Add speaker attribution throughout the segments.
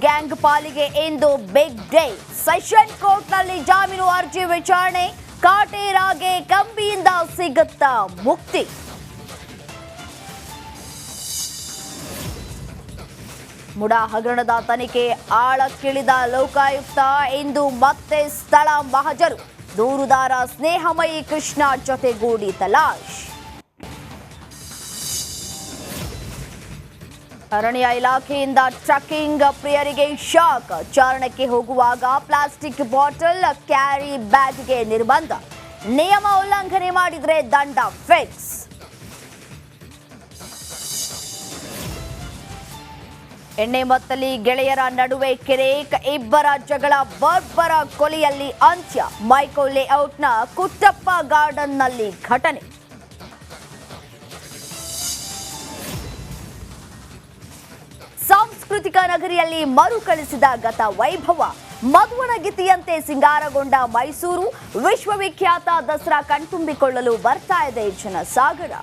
Speaker 1: Gang ಪಾಲಿಗೆ ಇಂದು big day. Session ಕೋರ್ಟ್ನಲ್ಲಿ ಜಾಮೀನು ಅರ್ಜಿ ವಿಚಾರಣೆ. ಕಾಟೇರಾಗೆ ಕಂಬಿಯಿಂದ ಸಿಗುತ್ತಾ ಮುಕ್ತಿ? ಮುಡಾ ಹಗರಣದ ತನಿಖೆ ಆಳಕ್ಕಿಳಿದ ಲೋಕಾಯುಕ್ತ. ಇಂದು ಮತ್ತೆ ಸ್ಥಳ ಮಹಜರು. ದೂರುದಾರ ಸ್ನೇಹಮಯಿ ಕೃಷ್ಣ ಜೊತೆಗೂಡಿ ತಲಾಶ್. ಅರಣ್ಯ ಇಲಾಖೆಯಿಂದ ಟ್ರಕ್ಕಿಂಗ್ ಪ್ರಿಯರಿಗೆ ಶಾಕ್. ಚಾರಣಕ್ಕೆ ಹೋಗುವಾಗ ಪ್ಲಾಸ್ಟಿಕ್ ಬಾಟಲ್, ಕ್ಯಾರಿ ಬ್ಯಾಗ್ಗೆ ನಿರ್ಬಂಧ. ನಿಯಮ ಉಲ್ಲಂಘನೆ ಮಾಡಿದ್ರೆ ದಂಡ ಫಿಕ್ಸ್. ಎಣ್ಣೆ ಮತ್ತಲ್ಲಿ ಗೆಳೆಯರ ನಡುವೆ ಕೆರೇಕ್. ಇಬ್ಬರ ಜಗಳ ಬರ್ಬರ ಕೊಲೆಯಲ್ಲಿ ಅಂತ್ಯ. ಮೈಕೋ ಲೇಔಟ್ನ ಕುಟ್ಟಪ್ಪ ಗಾರ್ಡನ್ನಲ್ಲಿ ಘಟನೆ. ಸಾಂಸ್ಕೃತಿಕ ನಗರಿಯಲ್ಲಿ ಮರುಕಳಿಸಿದ ಗತ ವೈಭವ. ಮಧುವನ ಗೀತೆಯಂತೆ ಸಿಂಗಾರಗೊಂಡ ಮೈಸೂರು. ವಿಶ್ವವಿಖ್ಯಾತ ದಸರಾ ಕಣ್ತುಂಬಿಕೊಳ್ಳಲು ಬರ್ತಾ ಇದೆ ಜನಸಾಗರ.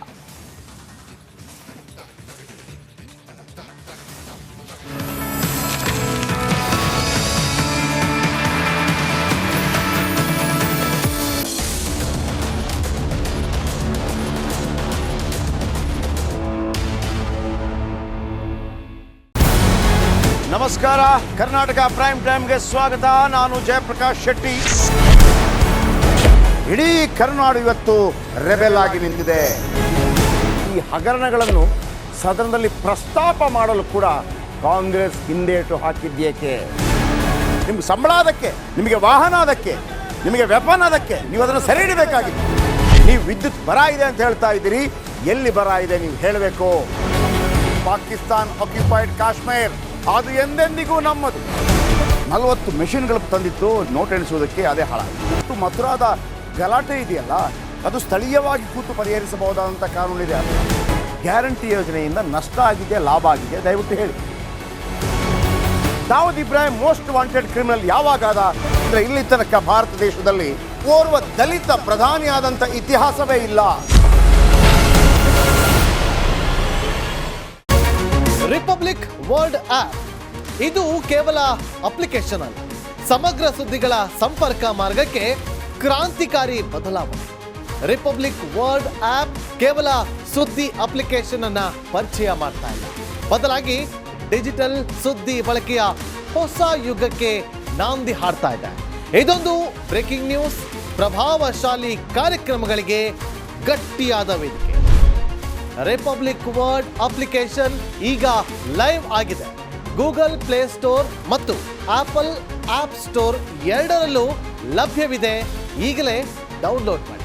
Speaker 2: ನಮಸ್ಕಾರ, ಕರ್ನಾಟಕ ಪ್ರೈಮ್ ಟೈಮ್ಗೆ ಸ್ವಾಗತ. ನಾನು ಜಯಪ್ರಕಾಶ್ ಶೆಟ್ಟಿ. ಇಡೀ ಕರ್ನಾಡು ಇವತ್ತು ರೆಬೆಲ್ ಆಗಿ ನಿಂತಿದೆ. ಈ ಹಗರಣಗಳನ್ನು ಸದನದಲ್ಲಿ ಪ್ರಸ್ತಾಪ ಮಾಡಲು ಕೂಡ ಕಾಂಗ್ರೆಸ್ ಹಿಂದೇಟು ಹಾಕಿದ್ದೇಕೆ? ನಿಮ್ಗೆ ಸಂಬಳ ಅದಕ್ಕೆ, ನಿಮಗೆ ವಾಹನ ಅದಕ್ಕೆ, ನಿಮಗೆ ವೆಪನ್ ಅದಕ್ಕೆ, ನೀವು ಅದನ್ನು ಸೆರೆ ಹಿಡಬೇಕಾಗಿತ್ತು. ನೀವು ವಿದ್ಯುತ್ ಬರ ಇದೆ ಅಂತ ಹೇಳ್ತಾ ಇದ್ದೀರಿ. ಎಲ್ಲಿ ಬರ ಇದೆ ನೀವು ಹೇಳಬೇಕು. ಪಾಕಿಸ್ತಾನ್ ಆಕ್ಯುಪೈಡ್ ಕಾಶ್ಮೀರ್ ಅದು ಎಂದೆಂದಿಗೂ ನಮ್ಮದು. 40 ಮೆಷಿನ್ಗಳು ತಂದಿತ್ತು ನೋಟ್ ಎಣಿಸುವುದಕ್ಕೆ, ಅದೇ ಹಾಳಾಯಿತು. ಮಥುರಾದ ಗಲಾಟೆ ಇದೆಯಲ್ಲ, ಅದು ಸ್ಥಳೀಯವಾಗಿ ಕೂತು ಪರಿಹರಿಸಬಹುದಾದಂಥ ಕಾನೂನಿದೆ. ಗ್ಯಾರಂಟಿ ಯೋಜನೆಯಿಂದ ನಷ್ಟ ಆಗಿದೆ, ಲಾಭ ಆಗಿದೆ, ದಯವಿಟ್ಟು ಹೇಳಿ. Dawood Ibrahim most wanted criminal ಯಾವಾಗಾದ ಅಂದರೆ ಇಲ್ಲಿ ತನಕ ಭಾರತ ದೇಶದಲ್ಲಿ ಓರ್ವ ದಲಿತ ಪ್ರಧಾನಿಯಾದಂಥ ಇತಿಹಾಸವೇ ಇಲ್ಲ.
Speaker 3: ರಿಪಬ್ಲಿಕ್ ವರ್ಲ್ಡ್ ಆಪ್ ಇದು ಕೇವಲ ಅಪ್ಲಿಕೇಶನ್ ಅಲ್ಲ, ಸಮಗ್ರ ಸುದ್ದಿಗಳ ಸಂಪರ್ಕ ಮಾರ್ಗಕ್ಕೆ ಕ್ರಾಂತಿಕಾರಿ ಬದಲಾವಣೆ. ರಿಪಬ್ಲಿಕ್ ವರ್ಲ್ಡ್ ಆಪ್ ಕೇವಲ ಸುದ್ದಿ ಅಪ್ಲಿಕೇಶನ್ ಅನ್ನ ಪರಿಚಯ ಮಾಡ್ತಾ ಇಲ್ಲ, ಬದಲಾಗಿ ಡಿಜಿಟಲ್ ಸುದ್ದಿ ಬಳಕೆಯ ಹೊಸ ಯುಗಕ್ಕೆ ನಾಂದಿ ಹಾಡ್ತಾ ಇದೆ. ಇದೊಂದು ಬ್ರೇಕಿಂಗ್ ನ್ಯೂಸ್, ಪ್ರಭಾವಶಾಲಿ ಕಾರ್ಯಕ್ರಮಗಳಿಗೆ ಗಟ್ಟಿಯಾದ ವೇದಿಕೆ. ರಿಪಬ್ಲಿಕ್ ವರ್ಲ್ಡ್ ಅಪ್ಲಿಕೇಶನ್ ಈಗ ಲೈವ್ ಆಗಿದೆ. ಗೂಗಲ್ ಪ್ಲೇ ಸ್ಟೋರ್ ಮತ್ತು ಆಪಲ್ ಆಪ್ ಸ್ಟೋರ್ ಎರಡರಲ್ಲೂ ಲಭ್ಯವಿದೆ. ಈಗಲೇ ಡೌನ್ಲೋಡ್ ಮಾಡಿ.